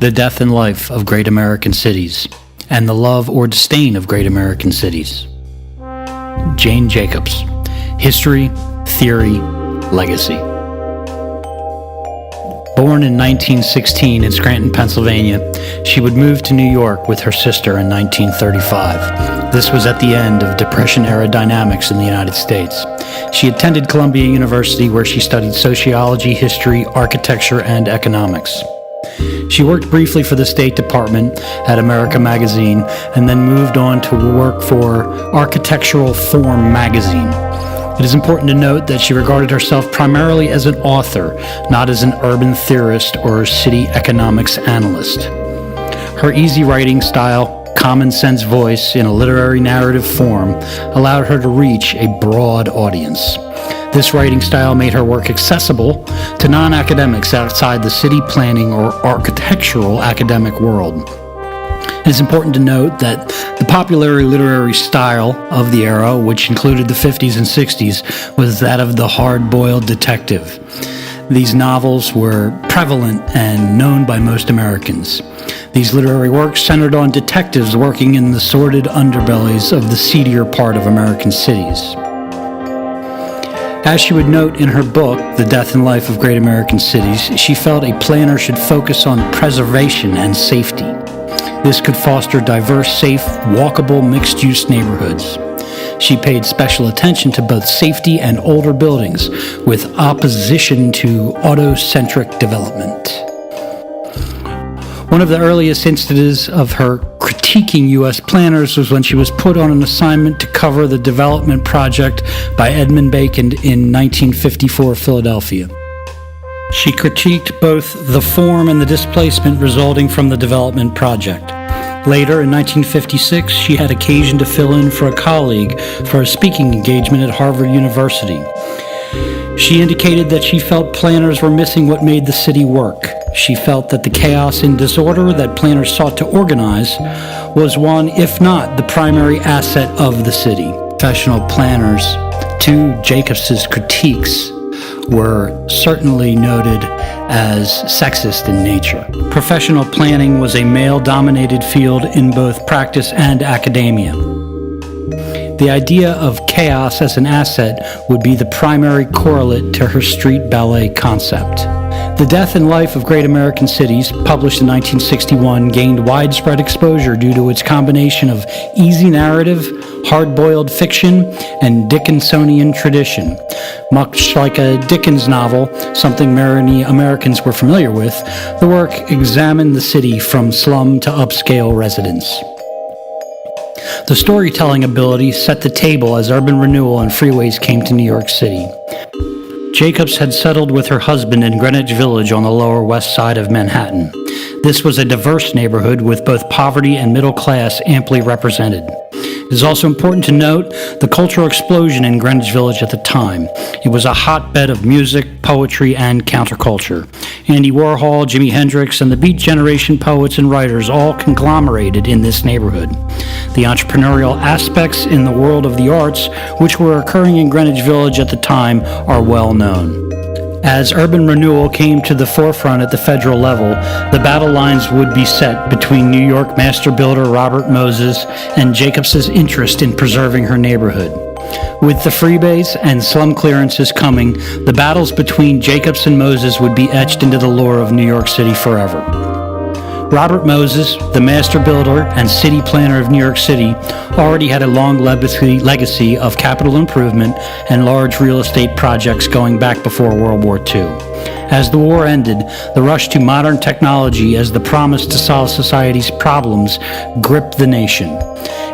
The Death and Life of Great American Cities, and the Love or Disdain of Great American Cities. Jane Jacobs, History, Theory, Legacy. Born in 1916 in Scranton, Pennsylvania, she would move to New York with her sister in 1935. This was at the end of Depression-era dynamics in the United States. She attended Columbia University, where she studied sociology, history, architecture, and economics. She worked briefly for the State Department at America Magazine, and then moved on to work for Architectural Form magazine. It is important to note that she regarded herself primarily as an author, not as an urban theorist or city economics analyst. Her easy writing style, common sense voice in a literary narrative form allowed her to reach a broad audience. This writing style made her work accessible to non-academics outside the city planning or architectural academic world. It is important to note that the popular literary style of the era, which included the 50s and 60s, was that of the hard-boiled detective. These novels were prevalent and known by most Americans. These literary works centered on detectives working in the sordid underbellies of the seedier part of American cities. As she would note in her book, The Death and Life of Great American Cities, she felt a planner should focus on preservation and safety. This could foster diverse, safe, walkable, mixed-use neighborhoods. She paid special attention to both safety and older buildings, with opposition to auto-centric development. One of the earliest instances of her critiquing U.S. planners was when she was put on an assignment to cover the development project by Edmund Bacon in 1954 Philadelphia. She critiqued both the form and the displacement resulting from the development project. Later, in 1956, she had occasion to fill in for a colleague for a speaking engagement at Harvard University. She indicated that she felt planners were missing what made the city work. She felt that the chaos and disorder that planners sought to organize was one, if not the primary asset of the city. Professional planners, to Jacobs's critiques, were certainly noted as sexist in nature. Professional planning was a male-dominated field in both practice and academia. The idea of chaos as an asset would be the primary correlate to her street ballet concept. The Death and Life of Great American Cities, published in 1961, gained widespread exposure due to its combination of easy narrative, hard-boiled fiction, and Dickinsonian tradition. Much like a Dickens novel, something many Americans were familiar with, the work examined the city from slum to upscale residence. The storytelling ability set the table as urban renewal and freeways came to New York City. Jacobs had settled with her husband in Greenwich Village on the Lower West Side of Manhattan. This was a diverse neighborhood with both poverty and middle class amply represented. It is also important to note the cultural explosion in Greenwich Village at the time. It was a hotbed of music, poetry, and counterculture. Andy Warhol, Jimi Hendrix, and the Beat Generation poets and writers all conglomerated in this neighborhood. The entrepreneurial aspects in the world of the arts, which were occurring in Greenwich Village at the time, are well known. As urban renewal came to the forefront at the federal level, the battle lines would be set between New York master builder Robert Moses and Jacobs's interest in preserving her neighborhood. With the freeways and slum clearances coming, the battles between Jacobs and Moses would be etched into the lore of New York City forever. Robert Moses, the master builder and city planner of New York City, already had a long legacy of capital improvement and large real estate projects going back before World War II. As the war ended, the rush to modern technology as the promise to solve society's problems gripped the nation.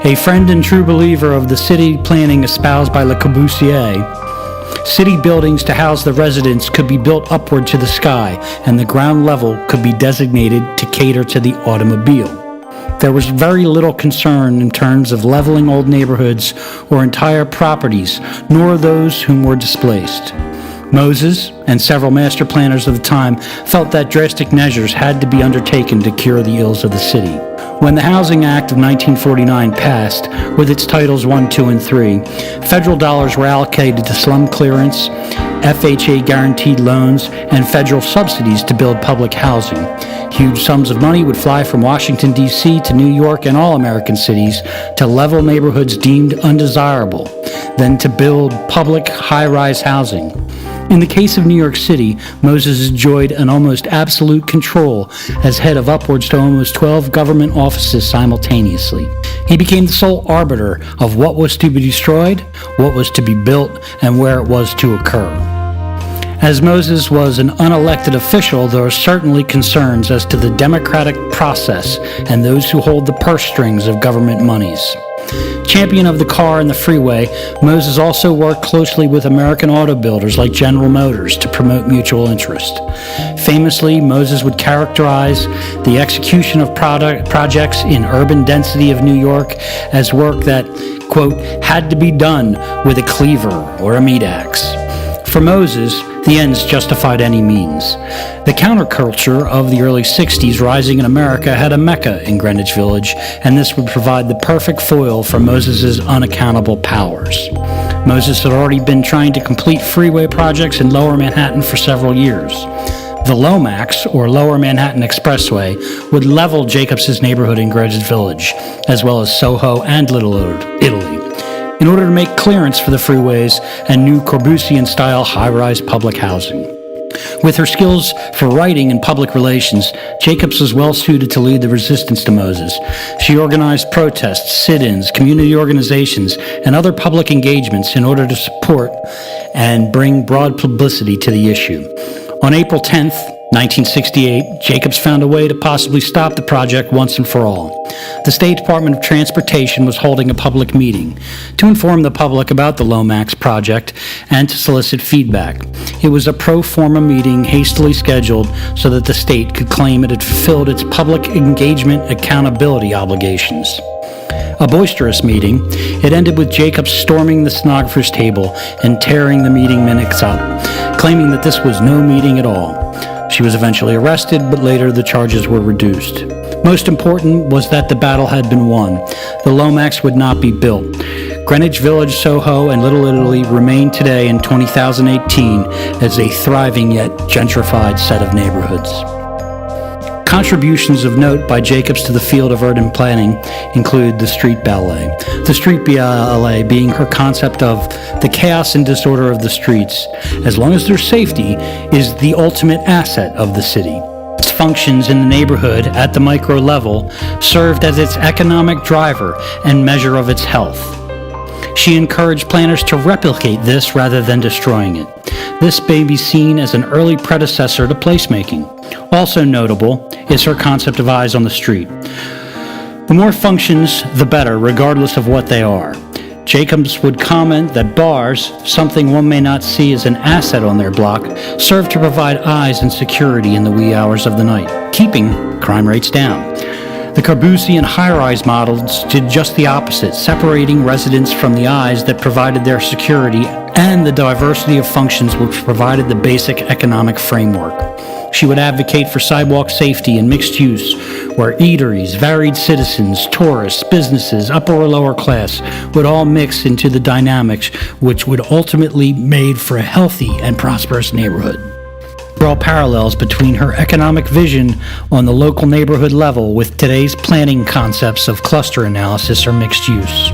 A friend and true believer of the city planning espoused by Le Corbusier, city buildings to house the residents could be built upward to the sky, and the ground level could be designated to cater to the automobile. There was very little concern in terms of leveling old neighborhoods or entire properties, nor those whom were displaced. Moses and several master planners of the time felt that drastic measures had to be undertaken to cure the ills of the city. When the Housing Act of 1949 passed, with its Titles 1, 2, and 3, federal dollars were allocated to slum clearance, FHA guaranteed loans, and federal subsidies to build public housing. Huge sums of money would fly from Washington, D.C. to New York and all American cities to level neighborhoods deemed undesirable, then to build public high-rise housing. In the case of New York City, Moses enjoyed an almost absolute control as head of upwards to almost 12 government offices simultaneously. He became the sole arbiter of what was to be destroyed, what was to be built, and where it was to occur. As Moses was an unelected official, there are certainly concerns as to the democratic process and those who hold the purse strings of government monies. Champion of the car and the freeway, Moses also worked closely with American auto builders like General Motors to promote mutual interest. Famously, Moses would characterize the execution of projects in urban density of New York as work that, quote, had to be done with a cleaver or a meat axe. For Moses, the ends justified any means. The counterculture of the early 60s rising in America had a mecca in Greenwich Village, and this would provide the perfect foil for Moses' unaccountable powers. Moses had already been trying to complete freeway projects in Lower Manhattan for several years. The Lomax, or Lower Manhattan Expressway, would level Jacobs' neighborhood in Greenwich Village, as well as Soho and Little Italy, in order to make clearance for the freeways and new Corbusian-style high-rise public housing. With her skills for writing and public relations, Jacobs was well-suited to lead the resistance to Moses. She organized protests, sit-ins, community organizations, and other public engagements in order to support and bring broad publicity to the issue. On April 10th, 1968, Jacobs found a way to possibly stop the project once and for all. The State Department of Transportation was holding a public meeting to inform the public about the Lomax project and to solicit feedback. It was a pro forma meeting hastily scheduled so that the state could claim it had fulfilled its public engagement accountability obligations. A boisterous meeting, it ended with Jacobs storming the stenographer's table and tearing the meeting minutes up, claiming that this was no meeting at all. She was eventually arrested, but later the charges were reduced. Most important was that the battle had been won. The Lomax would not be built. Greenwich Village, Soho, and Little Italy remain today in 2018 as a thriving yet gentrified set of neighborhoods. Contributions of note by Jacobs to the field of urban planning include the street ballet. The street ballet being her concept of the chaos and disorder of the streets, as long as there's safety, is the ultimate asset of the city. Its functions in the neighborhood at the micro level served as its economic driver and measure of its health. She encouraged planners to replicate this rather than destroying it. This may be seen as an early predecessor to placemaking. Also notable is her concept of eyes on the street. The more functions, the better, regardless of what they are. Jacobs would comment that bars, something one may not see as an asset on their block, serve to provide eyes and security in the wee hours of the night, keeping crime rates down. The Corbusian high-rise models did just the opposite, separating residents from the eyes that provided their security and the diversity of functions which provided the basic economic framework. She would advocate for sidewalk safety and mixed use, where eateries, varied citizens, tourists, businesses, upper or lower class would all mix into the dynamics which would ultimately made for a healthy and prosperous neighborhood. Draw parallels between her economic vision on the local neighborhood level with today's planning concepts of cluster analysis or mixed use.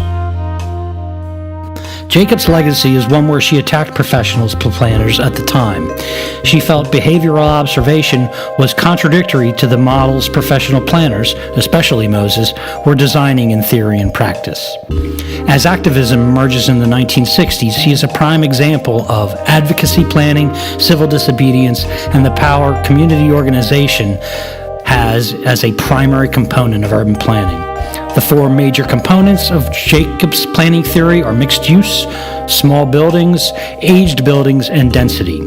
Jacobs' legacy is one where she attacked professionals, planners at the time. She felt behavioral observation was contradictory to the models professional planners, especially Moses, were designing in theory and practice. As activism emerges in the 1960s, she is a prime example of advocacy planning, civil disobedience, and the power community organization has as a primary component of urban planning. The four major components of Jacobs' planning theory are mixed use, small buildings, aged buildings, and density.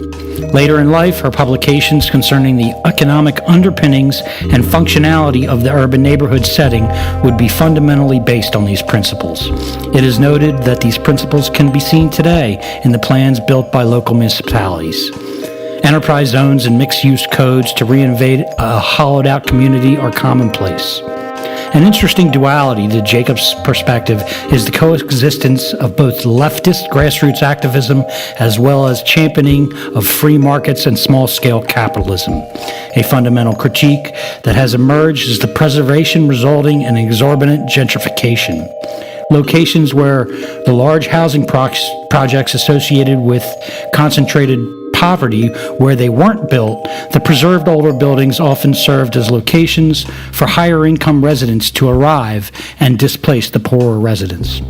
Later in life, her publications concerning the economic underpinnings and functionality of the urban neighborhood setting would be fundamentally based on these principles. It is noted that these principles can be seen today in the plans built by local municipalities. Enterprise zones and mixed-use codes to reinvade a hollowed-out community are commonplace. An interesting duality to Jacobs' perspective is the coexistence of both leftist grassroots activism as well as championing of free markets and small-scale capitalism. A fundamental critique that has emerged is the preservation resulting in exorbitant gentrification. Locations where the large housing projects associated with concentrated poverty where they weren't built, the preserved older buildings often served as locations for higher income residents to arrive and displace the poorer residents.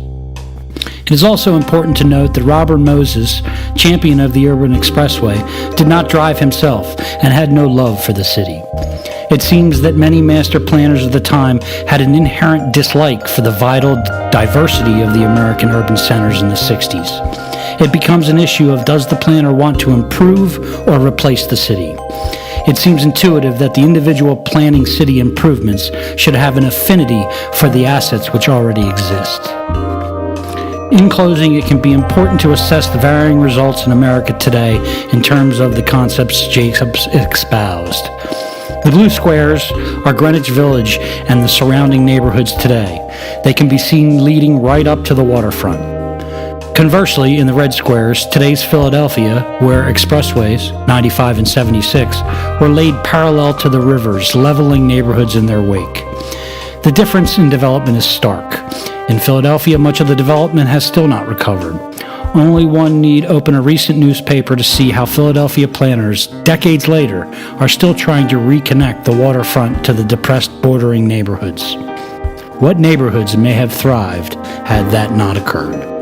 It is also important to note that Robert Moses, champion of the urban expressway, did not drive himself and had no love for the city. It seems that many master planners of the time had an inherent dislike for the vital diversity of the American urban centers in the 60s. It becomes an issue of does the planner want to improve or replace the city? It seems intuitive that the individual planning city improvements should have an affinity for the assets which already exist. In closing, it can be important to assess the varying results in America today in terms of the concepts Jacobs espoused. The blue squares are Greenwich Village and the surrounding neighborhoods today. They can be seen leading right up to the waterfront. Conversely, in the red squares, today's Philadelphia, where expressways, 95 and 76, were laid parallel to the rivers, leveling neighborhoods in their wake. The difference in development is stark. In Philadelphia, much of the development has still not recovered. Only one need open a recent newspaper to see how Philadelphia planners, decades later, are still trying to reconnect the waterfront to the depressed bordering neighborhoods. What neighborhoods may have thrived had that not occurred?